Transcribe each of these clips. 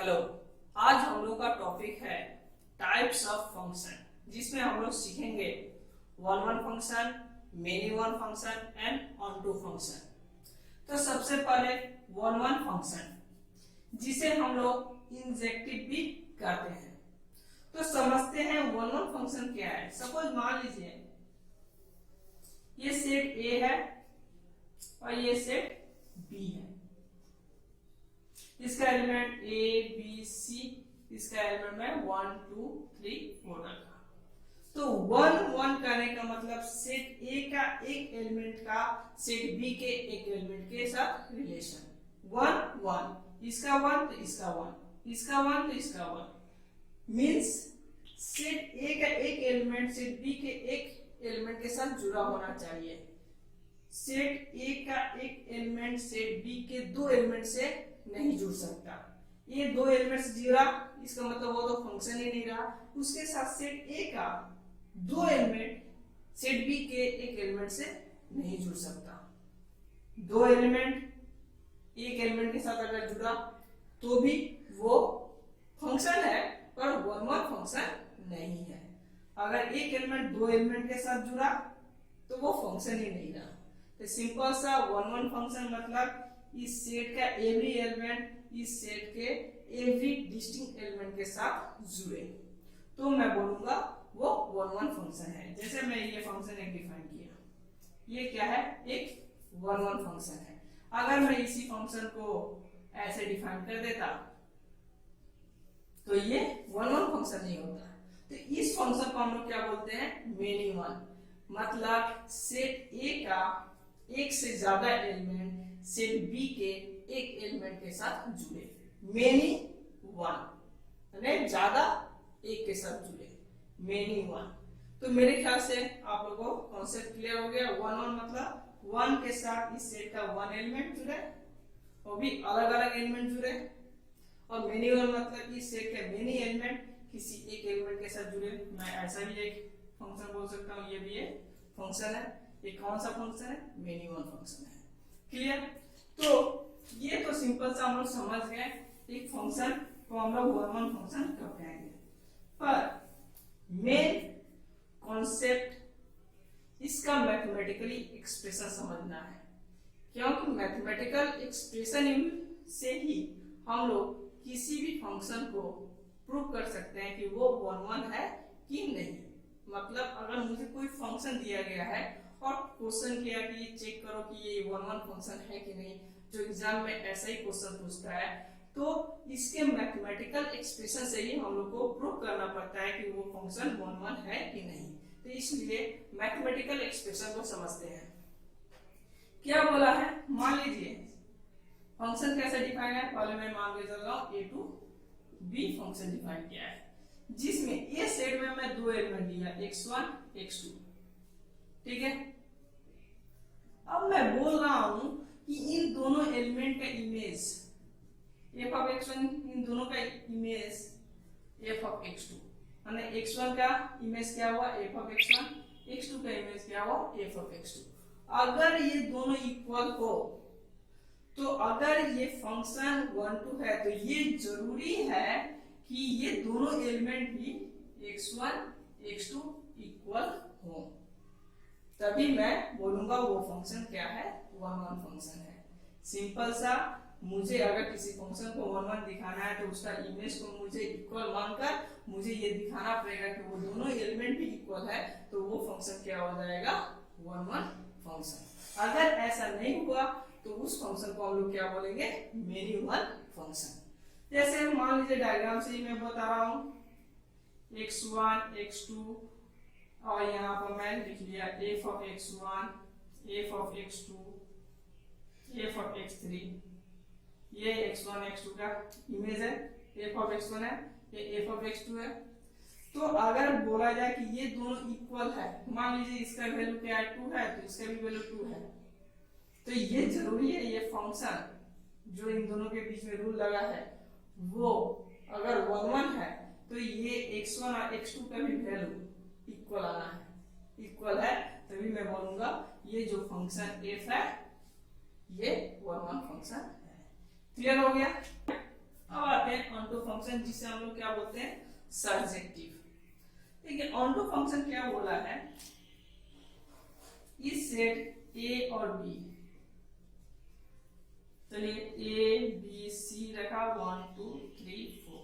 Hello. आज हम लोग का टॉपिक है टाइप्स ऑफ फंक्शन, जिसमें हम लोग सीखेंगे one one function, many one function and onto function. तो सबसे पहले वन वन फंक्शन, जिसे हम लोग इंजेक्टिव भी कहते हैं। तो समझते हैं वन वन फंक्शन क्या है। सपोज मान लीजिए ये सेट ए है और ये सेट बी है। इसका एलिमेंट ए बी सी, इसका एलिमेंट में 1 2 3 4 रखा। तो वन वन करने का मतलब सेट ए का एक एलिमेंट का सेट बी के एक एलिमेंट के साथ रिलेशन। वन वन, इसका वन तो इसका वन, इसका वन तो इसका वन। मीन्स सेट ए का एक एलिमेंट सेट बी के एक एलिमेंट के साथ जुड़ा होना चाहिए। सेट ए का एक एलिमेंट सेट बी के दो एलिमेंट से नहीं जुड़ सकता। ये दो एलिमेंट से जुड़ा, इसका मतलब वो तो फंक्शन ही नहीं रहा। उसके साथ सेट ए का दो एलिमेंट सेट बी के एक एलिमेंट से नहीं जुड़ सकता। दो एलिमेंट एक एलिमेंट के साथ अगर जुड़ा तो भी वो फंक्शन है, पर वन वन फंक्शन नहीं है। अगर एक एलिमेंट दो एलिमेंट के साथ जुड़ा तो वो फंक्शन ही नहीं रहा। तो सिंपल सा वन वन फंक्शन मतलब इस सेट का एवरी एलिमेंट इस सेट के एवरी डिस्टिंक्ट एलिमेंट के साथ जुड़े, तो मैं बोलूंगा वो वन वन फंक्शन है। जैसे मैं ये फंक्शन एक डिफाइन किया, ये क्या है, एक वन वन फंक्शन है। अगर मैं इसी फंक्शन को ऐसे डिफाइन कर देता तो ये वन वन फंक्शन नहीं होता। तो इस फंक्शन को हम लोग क्या बोलते हैं, मेनी वन। मतलब सेट ए का एक से ज्यादा एलिमेंट सेट बी के एक एलिमेंट के साथ जुड़े, मेनी वन, यानी ज्यादा एक के साथ जुड़े, मेनी वन। तो मेरे ख्याल से आप लोगों को कॉन्सेप्ट क्लियर हो गया। वन वन मतलब वन के साथ इस सेट का वन एलिमेंट जुड़े, वो भी अलग अलग एलिमेंट जुड़े। और मेनी वन मतलब इस सेट के मेनी एलिमेंट किसी एक एलिमेंट के साथ जुड़े। मैं ऐसा भी एक फंक्शन बोल सकता हूँ, ये भी एक फंक्शन है। ये कौन सा फंक्शन है, मेनी वन फंक्शन है। क्लियर? तो ये तो सिंपल सा हम लोग समझ गए एक फंक्शन को हम लोग वन वन फंक्शन कब कहेंगे। पर मेन कॉन्सेप्ट इसका मैथमेटिकली एक्सप्रेशन समझना है, क्योंकि मैथमेटिकल एक्सप्रेशन से ही हम लोग किसी भी फंक्शन को प्रूव कर सकते हैं कि वो वन वन है कि नहीं। मतलब अगर मुझे कोई फंक्शन दिया गया है और क्वेश्चन किया कि चेक करो कि ये वन वन फंक्शन है कि नहीं, जो एग्जाम में ऐसा ही क्वेश्चन पूछता है, तो इसके मैथमेटिकल एक्सप्रेशन से ही हम लोग को प्रूव करना पड़ता है कि वो फंक्शन वन वन है कि नहीं। तो इसलिए मैथमेटिकल एक्सप्रेशन को समझते हैं। क्या बोला है, मान लीजिए फंक्शन कैसे डिफाइन है। पहले मैं मान के चल रहा हूँ ए टू बी फंक्शन डिफाइन किया है, जिसमें ए सेट में मैं दो एलिमेंट लिया, x1 x2, ठीक है। अब मैं बोल रहा हूं कि इन दोनों एलिमेंट का इमेज f of x1, इन दोनों का इमेज f of x2, यानी x1 का इमेज क्या हुआ, f of x1, x2 का इमेज क्या हुआ, f of x2। अगर ये दोनों इक्वल हो, तो अगर ये फंक्शन वन टू है, तो ये जरूरी है कि ये दोनों एलिमेंट भी x1 x2 इक्वल हो, तभी मैं बोलूंगा वो फंक्शन क्या है, वन वन फंक्शन है। सिंपल सा, मुझे अगर किसी फंक्शन को वन वन दिखाना है तो उसका इमेज को मुझे इक्वल मानकर मुझे ये दिखाना पड़ेगा कि वो दोनों एलिमेंट भी इक्वल है, तो वो फंक्शन क्या हो जाएगा, वन वन फंक्शन। अगर ऐसा नहीं हुआ तो उस फंक्शन को हम लोग क्या बोलेंगे, मेनी वन फंक्शन। जैसे मान लीजिए डायग्राम से ही मैं बता रहा हूँ, x1 x2 और यहाँ पर मैं लिख लिया f of x1, f of x2, f of x3। ये x1 x2 का इमेज है, f of x1 है, ये f of x2 है। तो अगर बोला जाए कि ये दोनों इक्वल है, मान लीजिए इसका वैल्यू क्या है, 2 है, तो इसका भी वैल्यू 2 है, तो ये जरूरी है ये फंक्शन जो इन दोनों के बीच में रूल लगा है वो अगर वन वन है, तो ये x1 और x2 का भी वैल्यू इक्वल आना है। इक्वल है तभी मैं बोलूंगा ये जो फंक्शन f है ये वन वन फंक्शन है। क्लियर हो गया? अब आते हैं ऑनटू फंक्शन, जिसे हम लोग क्या बोलते हैं, सर्जेक्टिव। देखिए ऑनटू फंक्शन क्या बोला है, इस सेट ए और बी, चलिए ए बी सी रखा 1 2 3 4।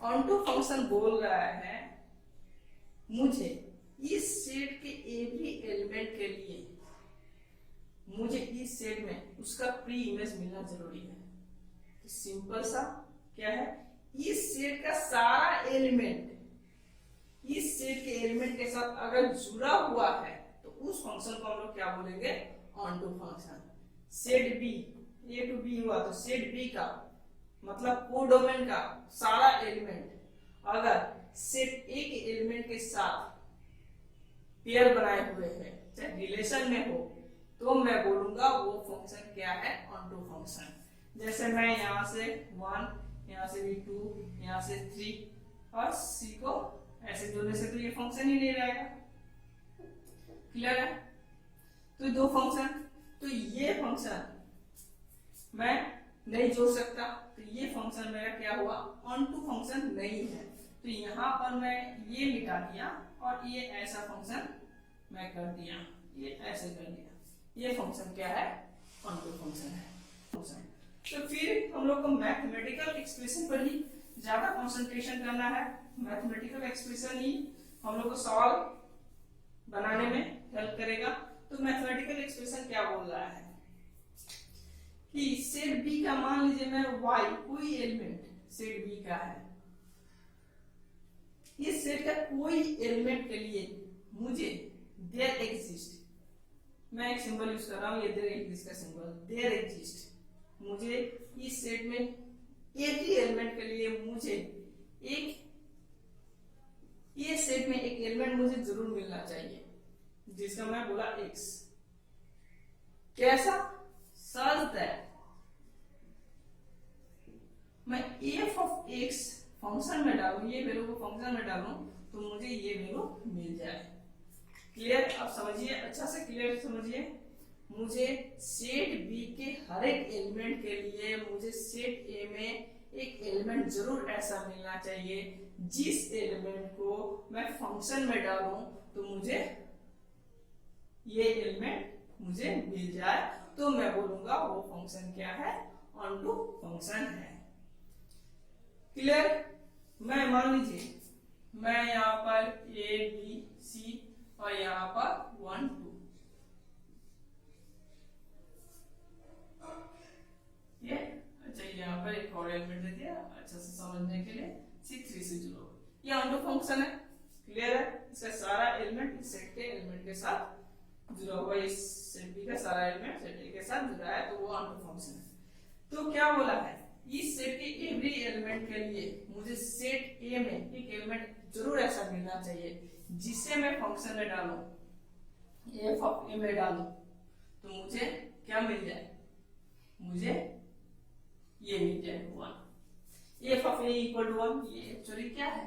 ऑनटू फंक्शन बोल रहा है मुझे इस सेट के एवरी एलिमेंट के लिए मुझे इस सेट में उसका प्री इमेज मिलना जरूरी है। तो सिंपल सा क्या है, इस सेट का सारा एलिमेंट इस सेट के एलिमेंट के साथ अगर जुड़ा हुआ है तो उस फंक्शन को हम लोग क्या बोलेंगे, onto function. Set B, A to B हुआ तो सेट बी का मतलब कोडोमेन का सारा एलिमेंट अगर सेट ए के एलिमेंट के साथ पेयर बनाए हुए हैं, चाहे रिलेशन में हो, तो मैं बोलूंगा वो फंक्शन क्या है, ऑनटू फंक्शन। जैसे मैं यहाँ से 1, यहाँ से भी 2, यहाँ से 3 और सी को ऐसे जोड़ने से तो ये फंक्शन ही नहीं रहेगा। क्लियर है? तो दो फंक्शन, तो ये फंक्शन मैं नहीं जोड़ सकता, तो ये फंक्शन मेरा क्या हुआ, ऑनटू फंक्शन नहीं है। तो यहाँ पर मैं ये मिटा दिया और ये ऐसा फंक्शन मैं कर दिया, ये ऐसे कर दिया, ये फंक्शन क्या है, ऑनटू फंक्शन है। तो फिर हम लोग को मैथमेटिकल एक्सप्रेशन पर ही ज्यादा कंसंट्रेशन करना है। मैथमेटिकल एक्सप्रेशन ही हम लोग को सवाल बनाने में हेल्प करेगा। तो मैथमेटिकल एक्सप्रेशन क्या बोल रहा है कि सेट बी का मान लीजिए मैं y, कोई एलिमेंट सेट बी का है, इस सेट का कोई एलिमेंट के लिए मुझे देयर एग्जिस्ट, मैं एक सिंबल यूज कर रहा हूं, ये देयर एग्जिस्ट का सिंबल, देयर एग्जिस्ट, मुझे इस सेट में एक ही एलिमेंट के लिए मुझे एक, ये सेट में एक एलिमेंट मुझे जरूर मिलना चाहिए जिसका मैं बोला x। कैसा? सच दैट मैं f ऑफ x फंक्शन में डालूं, ये वैल्यू को फंक्शन में डालूं तो मुझे ये वैल्यू मिल जाए। क्लियर? आप समझिए, अच्छा से क्लियर समझिए। मुझे सेट बी के हर एक एलिमेंट के लिए मुझे सेट ए में एक एलिमेंट जरूर ऐसा मिलना चाहिए जिस एलिमेंट को मैं फंक्शन में डालूं तो मुझे ये एलिमेंट मुझे मिल जाए, तो मैं बोलूंगा वो फंक्शन क्या है, ऑनटू फंक्शन है। क्लियर? मैं मान लीजिए मैं यहाँ पर ए बी सी और यहाँ पर 1 2 ये, अच्छा यहाँ पर एक और एलिमेंट दे दिया अच्छा से समझने के लिए, 6 3 से जुड़ो, ये ऑनटू फंक्शन है। क्लियर है? इसका सारा एलिमेंट इस सेट के एलिमेंट के साथ जुड़ा हुआ, इस सेट बी का सारा एलिमेंट सेट ए के साथ जुड़ा है, तो वो ऑनटू फंक्शन है। तो क्या बोला है, इस सेट के एवरी एलिमेंट के लिए मुझे सेट ए में एक एलिमेंट जरूर ऐसा मिलना चाहिए जिसे मैं फंक्शन में डालूं, एफ ऑफ ए में डालूं तो मुझे क्या मिल जाए, मुझे ये मिल जाए 1। F of A equal to 1, ये एक्चुअली क्या है,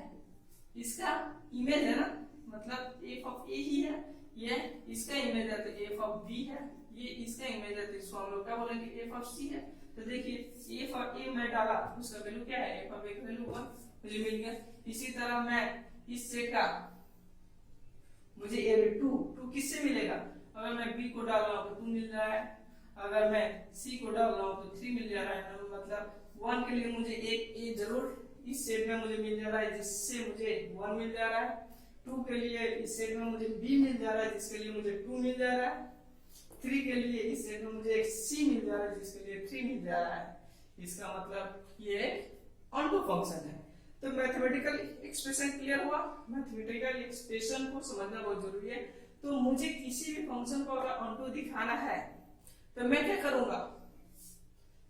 इसका इमेज है ना, मतलब एफ ऑफ ए ही है, ये इसका इमेज है तो एफ ऑफ बी है, ये इसका इमेज है तो इसको हम लोग क्या बोलेंगे, एफ ऑफ सी है। तो देखिए एफ ऑफ ए मैं डाला, उसका वैल्यू क्या है, एफ ऑफ ए का वैल्यू 1 मुझे मिल गया। इसी तरह मैं इस सेट का मुझे ए 2 किससे मिलेगा, अगर मैं बी को डाल रहा हूं तो 2 मिल रहा है, अगर मैं सी को डाल रहा हूं तो 3 मिल जा रहा है। मतलब 1 के लिए मुझे एक ए जरूर इस सेट में मुझे मिल जा रहा है जिससे मुझे 1 मिल जा रहा है, 2 के लिए इस सेट में मुझे बी मिल जा रहा है जिसके लिए मुझे 2 मिल जा रहा है, 3 के लिए इस सेट में मुझे एक सी मिल जा रहा है जिसके लिए 3 मिल जा रहा है। इसका मतलब ये ऑनटू फंक्शन है। तो मैथमेटिकल एक्सप्रेशन क्लियर हुआ। मैथमेटिकल एक्सप्रेशन को समझना बहुत जरूरी है। तो मुझे किसी भी फंक्शन को अगर ऑनटू दिखाना है तो मैं क्या करूंगा,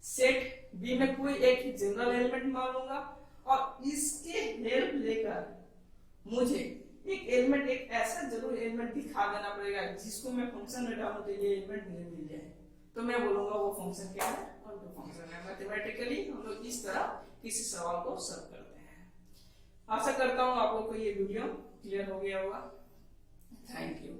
सेट बी में कोई एक जनरल एलिमेंट मान लूंगा और इसके हेल्प लेकर मुझे एक एलिमेंट, एक ऐसा जरूर एलिमेंट दिखा देना पड़ेगा जिसको मैं फंक्शन में डालूं तो ये एलिमेंट मुझे मिल जाए, तो मैं बोलूंगा वो फंक्शन क्या है, ऑनटू फंक्शन है। मैथमेटिकली हम लोग इस तरह किसी सवाल को सॉल्व करते हैं। आशा करता हूं आप लोगों को ये वीडियो क्लियर हो गया होगा। Thank you.